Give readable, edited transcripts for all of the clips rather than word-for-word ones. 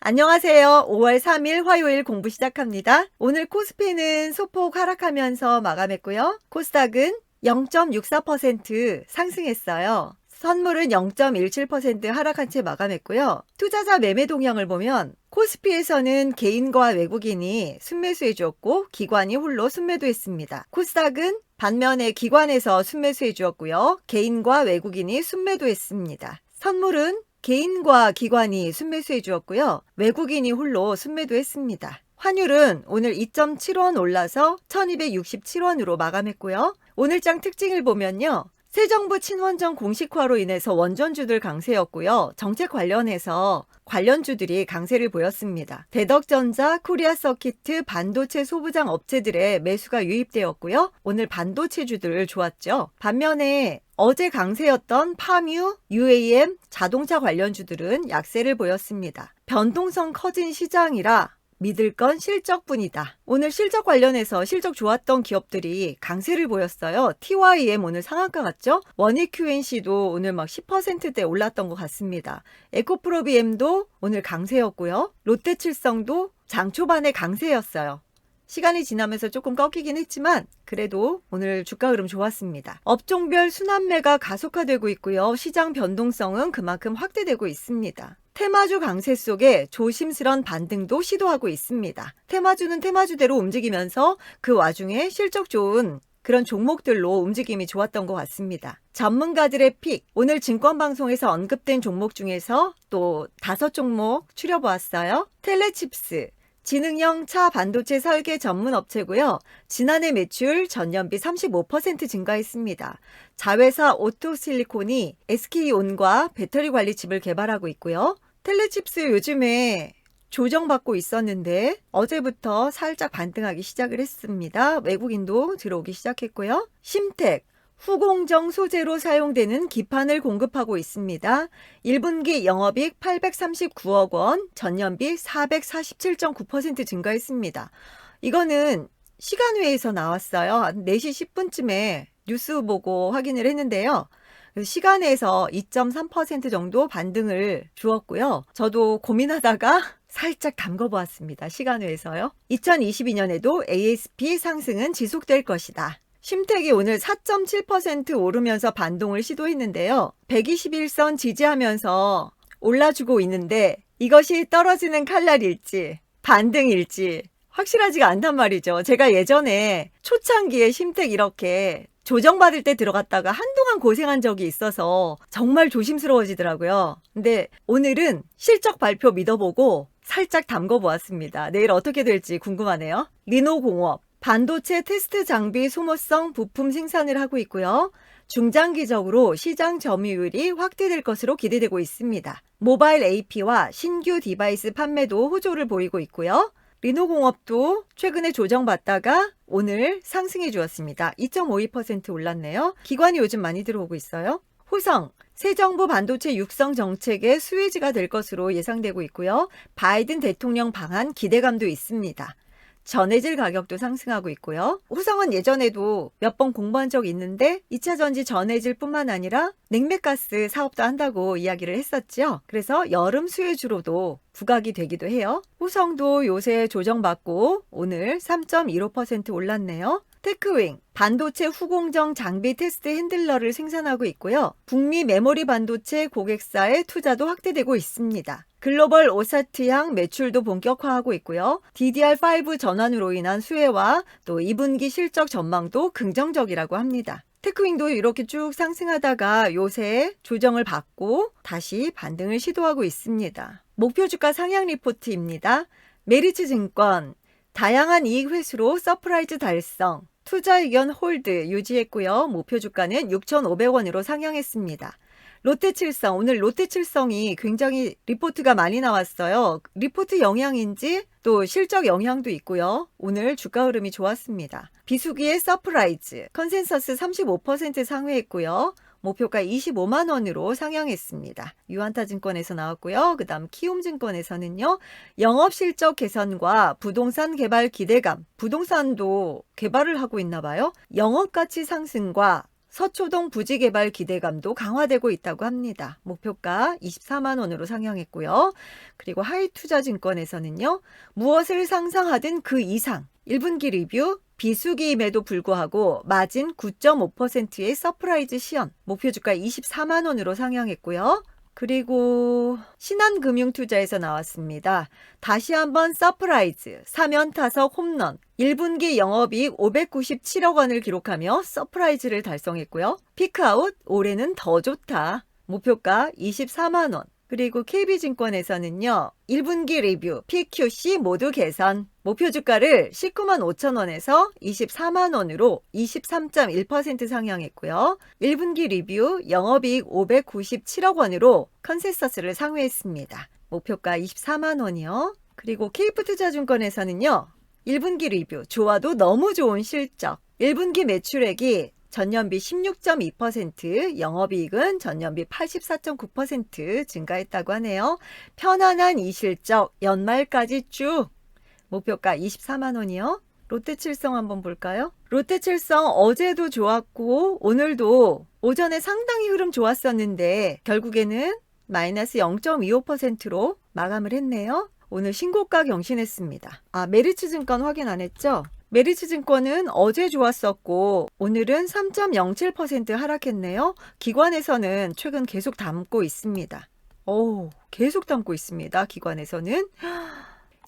안녕하세요. 5월 3일 화요일 공부 시작합니다. 오늘 코스피는 소폭 하락하면서 마감했고요. 코스닥은 0.64% 상승했어요. 선물은 0.17% 하락한 채 마감했고요. 투자자 매매 동향을 보면 코스피에서는 개인과 외국인이 순매수해 주었고 기관이 홀로 순매도했습니다. 코스닥은 반면에 기관에서 순매수해 주었고요. 개인과 외국인이 순매도했습니다. 선물은 개인과 기관이 순매수해 주었고요. 외국인이 홀로 순매도했습니다. 환율은 오늘 2.7원 올라서 1267원으로 마감했고요. 오늘장 특징을 보면요. 새 정부 친원전 공식화로 인해서 원전주들 강세였고요. 정책 관련해서 관련주들이 강세를 보였습니다. 대덕전자, 코리아서키트, 반도체 소부장 업체들의 매수가 유입되었고요. 오늘 반도체주들 좋았죠. 반면에 어제 강세였던 파뮤, UAM, 자동차 관련주들은 약세를 보였습니다. 변동성 커진 시장이라 믿을 건 실적뿐이다. 오늘 실적 관련해서 실적 좋았던 기업들이 강세를 보였어요. TYM 오늘 상한가 같죠? 원익 QNC도 오늘 막 10%대 올랐던 것 같습니다. 에코프로비엠도 오늘 강세였고요. 롯데칠성도 장 초반에 강세였어요. 시간이 지나면서 조금 꺾이긴 했지만 그래도 오늘 주가 흐름 좋았습니다. 업종별 순환매가 가속화되고 있고요. 시장 변동성은 그만큼 확대되고 있습니다. 테마주 강세 속에 조심스런 반등도 시도하고 있습니다. 테마주는 테마주대로 움직이면서 그 와중에 실적 좋은 그런 종목들로 움직임이 좋았던 것 같습니다. 전문가들의 픽, 오늘 증권방송에서 언급된 종목 중에서 또 5종목 추려보았어요. 텔레칩스, 지능형 차 반도체 설계 전문 업체고요. 지난해 매출 전년비 35% 증가했습니다. 자회사 오토실리콘이 SK온과 배터리 관리 칩을 개발하고 있고요. 텔레칩스 요즘에 조정받고 있었는데 어제부터 살짝 반등하기 시작을 했습니다. 외국인도 들어오기 시작했고요. 심텍, 후공정 소재로 사용되는 기판을 공급하고 있습니다. 1분기 영업이익 839억 원, 전년비 447.9% 증가했습니다. 이거는 시간외에서 나왔어요. 4시 10분쯤에 뉴스 보고 확인을 했는데요. 시간에서 2.3% 정도 반등을 주었고요. 저도 고민하다가 살짝 담궈보았습니다. 시간외에서요. 2022년에도 ASP 상승은 지속될 것이다. 심텍이 오늘 4.7% 오르면서 반동을 시도했는데요. 121선 지지하면서 올라주고 있는데 이것이 떨어지는 칼날일지 반등일지 확실하지가 않단 말이죠. 제가 예전에 초창기에 심텍 이렇게 조정받을 때 들어갔다가 한동안 고생한 적이 있어서 정말 조심스러워지더라고요. 근데 오늘은 실적 발표 믿어보고 살짝 담궈보았습니다. 내일 어떻게 될지 궁금하네요. 리노공업, 반도체 테스트 장비 소모성 부품 생산을 하고 있고요. 중장기적으로 시장 점유율이 확대될 것으로 기대되고 있습니다. 모바일 AP와 신규 디바이스 판매도 호조를 보이고 있고요. 리노공업도 최근에 조정받다가 오늘 상승해 주었습니다. 2.52% 올랐네요. 기관이 요즘 많이 들어오고 있어요. 호성, 새 정부 반도체 육성 정책의 수혜지가 될 것으로 예상되고 있고요. 바이든 대통령 방한 기대감도 있습니다. 전해질 가격도 상승하고 있고요. 호성은 예전에도 몇 번 공부한 적이 있는데 2차전지 전해질 뿐만 아니라 냉매가스 사업도 한다고 이야기를 했었죠. 그래서 여름 수혜주로도 부각이 되기도 해요. 호성도 요새 조정받고 오늘 3.15% 올랐네요. 테크윙, 반도체 후공정 장비 테스트 핸들러를 생산하고 있고요. 북미 메모리 반도체 고객사의 투자도 확대되고 있습니다. 글로벌 오사트향 매출도 본격화하고 있고요. DDR5 전환으로 인한 수혜와 또 2분기 실적 전망도 긍정적이라고 합니다. 테크윙도 이렇게 쭉 상승하다가 요새 조정을 받고 다시 반등을 시도하고 있습니다. 목표 주가 상향 리포트입니다. 메리츠증권, 다양한 이익 회수로 서프라이즈 달성, 투자 의견 홀드 유지했고요. 목표 주가는 6,500원으로 상향했습니다. 롯데칠성, 오늘 롯데칠성이 굉장히 리포트가 많이 나왔어요. 리포트 영향인지 또 실적 영향도 있고요. 오늘 주가 흐름이 좋았습니다. 비수기의 서프라이즈, 컨센서스 35% 상회했고요. 목표가 25만 원으로 상향했습니다. 유한타증권에서 나왔고요. 그 다음 키움증권에서는요. 영업실적 개선과 부동산 개발 기대감, 부동산도 개발을 하고 있나 봐요. 영업가치 상승과 서초동 부지개발 기대감도 강화되고 있다고 합니다. 목표가 24만 원으로 상향했고요. 그리고 하이투자증권에서는요. 무엇을 상상하든 그 이상 1분기 리뷰 비수기임에도 불구하고 마진 9.5%의 서프라이즈 시연 목표 주가 24만 원으로 상향했고요. 그리고 신한금융투자에서 나왔습니다. 다시 한번 서프라이즈 3연타석 홈런 1분기 영업이익 597억 원을 기록하며 서프라이즈를 달성했고요. 피크아웃 올해는 더 좋다. 목표가 24만 원. 그리고 KB증권에서는요. 1분기 리뷰 PQC 모두 개선. 목표 주가를 19만 5천 원에서 24만 원으로 23.1% 상향했고요. 1분기 리뷰 영업이익 597억 원으로 컨센서스를 상회했습니다. 목표가 24만 원이요. 그리고 KF투자증권에서는요. 1분기 리뷰 좋아도 너무 좋은 실적. 1분기 매출액이 전년비 16.2%, 영업이익은 전년비 84.9% 증가했다고 하네요. 편안한 이 실적 연말까지 쭉 목표가 24만 원이요. 롯데칠성 한번 볼까요? 롯데칠성 어제도 좋았고 오늘도 오전에 상당히 흐름 좋았었는데 결국에는 마이너스 0.25%로 마감을 했네요. 오늘 신고가 경신했습니다. 메리츠증권 확인 안 했죠? 메리츠증권은 어제 좋았었고 오늘은 3.07% 하락했네요. 기관에서는 최근 계속 담고 있습니다. 계속 담고 있습니다. 기관에서는.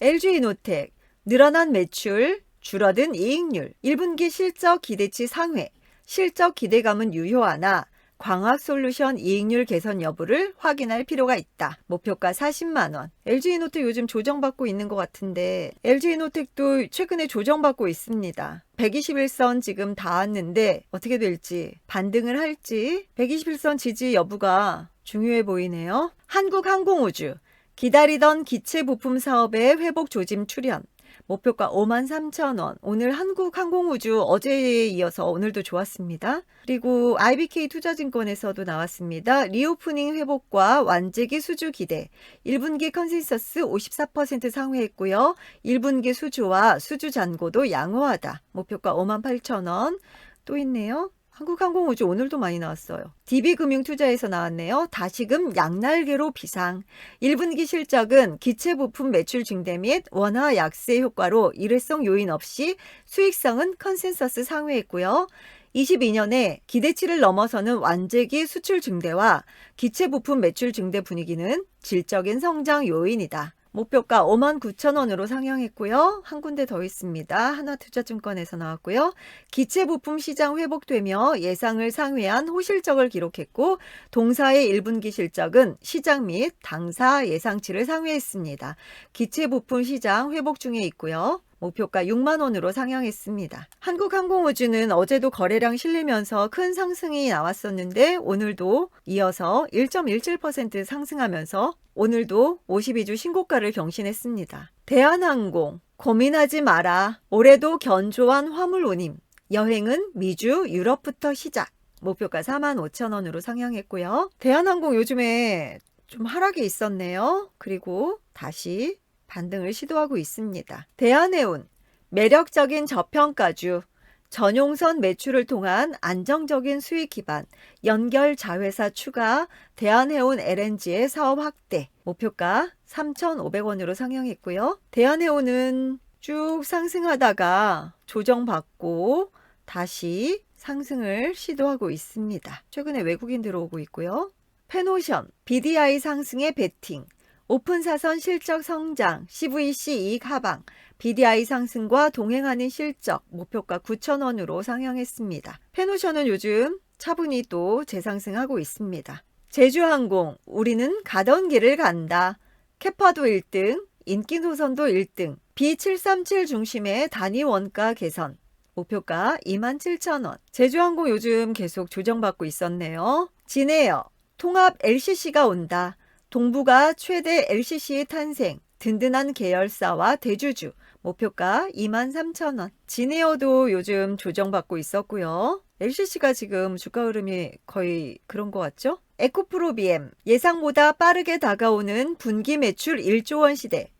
LG이노텍 늘어난 매출, 줄어든 이익률, 1분기 실적 기대치 상회, 실적 기대감은 유효하나 광학솔루션 이익률 개선 여부를 확인할 필요가 있다. 목표가 40만 원. LG이노텍 요즘 조정받고 있는 것 같은데 LG이노텍도 최근에 조정받고 있습니다. 121선 지금 닿았는데 어떻게 될지 반등을 할지 121선 지지 여부가 중요해 보이네요. 한국항공우주 기다리던 기체 부품 사업의 회복 조짐 출현. 목표가 5만 3천 원. 오늘 한국항공우주 어제에 이어서 오늘도 좋았습니다. 그리고 IBK 투자증권에서도 나왔습니다. 리오프닝 회복과 완제기 수주 기대. 1분기 컨센서스 54% 상회했고요. 1분기 수주와 수주 잔고도 양호하다. 목표가 5만 8천 원. 또 있네요. 한국항공우주 오늘도 많이 나왔어요. DB금융투자에서 나왔네요. 다시금 양날개로 비상. 1분기 실적은 기체 부품 매출 증대 및 원화 약세 효과로 일회성 요인 없이 수익성은 컨센서스 상회했고요. 22년에 기대치를 넘어서는 완제기 수출 증대와 기체 부품 매출 증대 분위기는 질적인 성장 요인이다. 목표가 5만 9천 원으로 상향했고요. 한 군데 더 있습니다. 하나투자증권에서 나왔고요. 기체 부품 시장 회복되며 예상을 상회한 호실적을 기록했고 동사의 1분기 실적은 시장 및 당사 예상치를 상회했습니다. 기체 부품 시장 회복 중에 있고요. 목표가 6만 원으로 상향했습니다. 한국항공우주는 어제도 거래량 실리면서 큰 상승이 나왔었는데 오늘도 이어서 1.17% 상승하면서 오늘도 52주 신고가를 경신했습니다. 대한항공 고민하지 마라. 올해도 견조한 화물 운임. 여행은 미주, 유럽부터 시작. 목표가 4만 5천 원으로 상향했고요. 대한항공 요즘에 좀 하락이 있었네요. 그리고 다시 반등을 시도하고 있습니다. 대한해운 매력적인 저평가주, 전용선 매출을 통한 안정적인 수익 기반, 연결 자회사 추가, 대한해운 LNG의 사업 확대, 목표가 3,500원으로 상향했고요. 대한해운은 쭉 상승하다가 조정받고 다시 상승을 시도하고 있습니다. 최근에 외국인 들어오고 있고요. 페노션, BDI 상승의 베팅, 오픈사선 실적 성장, CVC 이익 하방, BDI 상승과 동행하는 실적, 목표가 9,000원으로 상향했습니다. 페노션은 요즘 차분히 또 재상승하고 있습니다. 제주항공, 우리는 가던 길을 간다. 캐파도 1등, 인기노선도 1등, B737 중심의 단위 원가 개선, 목표가 27,000원. 제주항공 요즘 계속 조정받고 있었네요. 진에어, 통합 LCC가 온다. 동부가 최대 LCC의 탄생, 든든한 계열사와 대주주, 목표가 23,000원. 진에어도 요즘 조정받고 있었고요. LCC가 지금 주가 흐름이 거의 그런 것 같죠? 에코프로비엠, 예상보다 빠르게 다가오는 분기 매출 1조 원 시대,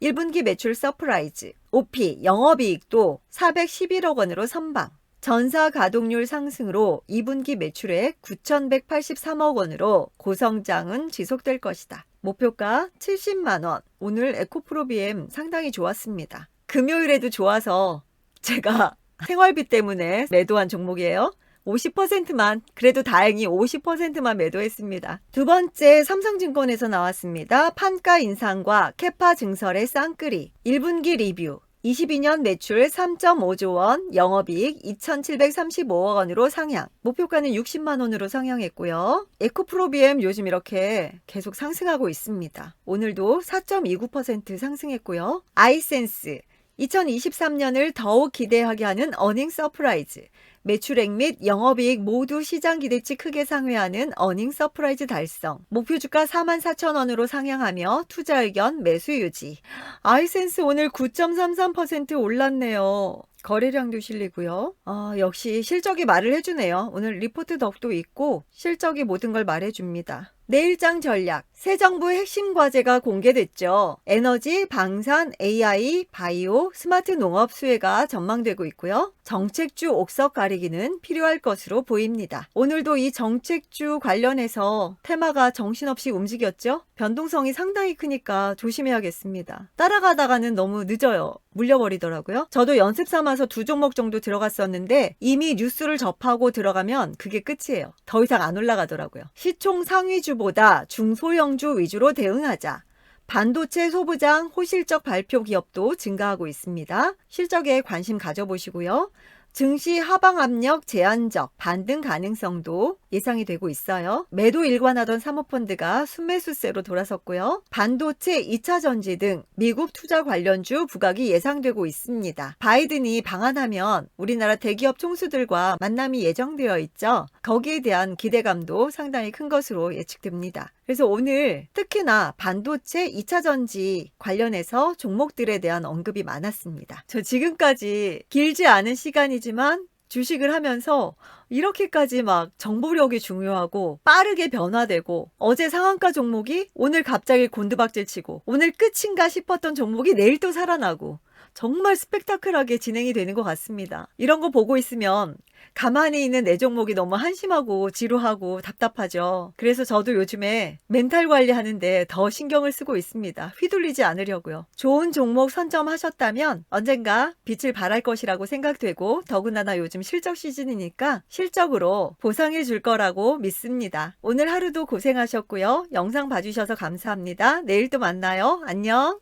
1분기 매출 서프라이즈, OP, 영업이익도 411억 원으로 선방. 전사 가동률 상승으로 2분기 매출액 9,183억 원으로 고성장은 지속될 것이다. 목표가 70만 원. 오늘 에코프로비엠 상당히 좋았습니다. 금요일에도 좋아서 제가 생활비 때문에 매도한 종목이에요. 50%만, 그래도 다행히 50%만 매도했습니다. 두 번째, 삼성증권에서 나왔습니다. 판가 인상과 캐파 증설의 쌍끌이. 1분기 리뷰. 22년 매출 3.5조 원, 영업이익 2,735억 원으로 상향. 목표가는 60만 원으로 상향했고요. 에코프로비엠 요즘 이렇게 계속 상승하고 있습니다. 오늘도 4.29% 상승했고요. 아이센스. 2023년을 더욱 기대하게 하는 어닝 서프라이즈. 매출액 및 영업이익 모두 시장 기대치 크게 상회하는 어닝 서프라이즈 달성. 목표 주가 44,000원으로 상향하며 투자 의견 매수 유지. 아이센스 오늘 9.33% 올랐네요. 거래량도 실리고요. 역시 실적이 말을 해주네요. 오늘 리포트 덕도 있고 실적이 모든 걸 말해줍니다. 내일장 전략. 새 정부 핵심 과제가 공개됐죠. 에너지, 방산, AI, 바이오, 스마트 농업 수혜가 전망되고 있고요. 정책주 옥석 가리기는 필요할 것으로 보입니다. 오늘도 이 정책주 관련해서 테마가 정신없이 움직였죠. 변동성이 상당히 크니까 조심해야겠습니다. 따라가다가는 너무 늦어요. 물려버리더라고요. 저도 연습 삼아서 2종목 정도 들어갔었는데 이미 뉴스를 접하고 들어가면 그게 끝이에요. 더 이상 안 올라가더라고요. 시총 상위주보다 중소형주 위주로 대응하자. 반도체 소부장 호실적 발표 기업도 증가하고 있습니다. 실적에 관심 가져보시고요. 증시 하방 압력 제한적 반등 가능성도 예상이 되고 있어요. 매도 일관하던 사모펀드가 순매수세로 돌아섰고요. 반도체 2차 전지 등 미국 투자 관련주 부각이 예상되고 있습니다. 바이든이 방한하면 우리나라 대기업 총수들과 만남이 예정되어 있죠. 거기에 대한 기대감도 상당히 큰 것으로 예측됩니다. 그래서 오늘 특히나 반도체 2차 전지 관련해서 종목들에 대한 언급이 많았습니다. 저 지금까지 길지 않은 시간이지만 주식을 하면서 이렇게까지 막 정보력이 중요하고 빠르게 변화되고 어제 상한가 종목이 오늘 갑자기 곤두박질 치고 오늘 끝인가 싶었던 종목이 내일 또 살아나고 정말 스펙타클하게 진행이 되는 것 같습니다. 이런 거 보고 있으면 가만히 있는 내 종목이 너무 한심하고 지루하고 답답하죠. 그래서 저도 요즘에 멘탈 관리하는데 더 신경을 쓰고 있습니다. 휘둘리지 않으려고요. 좋은 종목 선점하셨다면 언젠가 빛을 발할 것이라고 생각되고 더군다나 요즘 실적 시즌이니까 실적으로 보상해 줄 거라고 믿습니다. 오늘 하루도 고생하셨고요. 영상 봐주셔서 감사합니다. 내일 또 만나요. 안녕.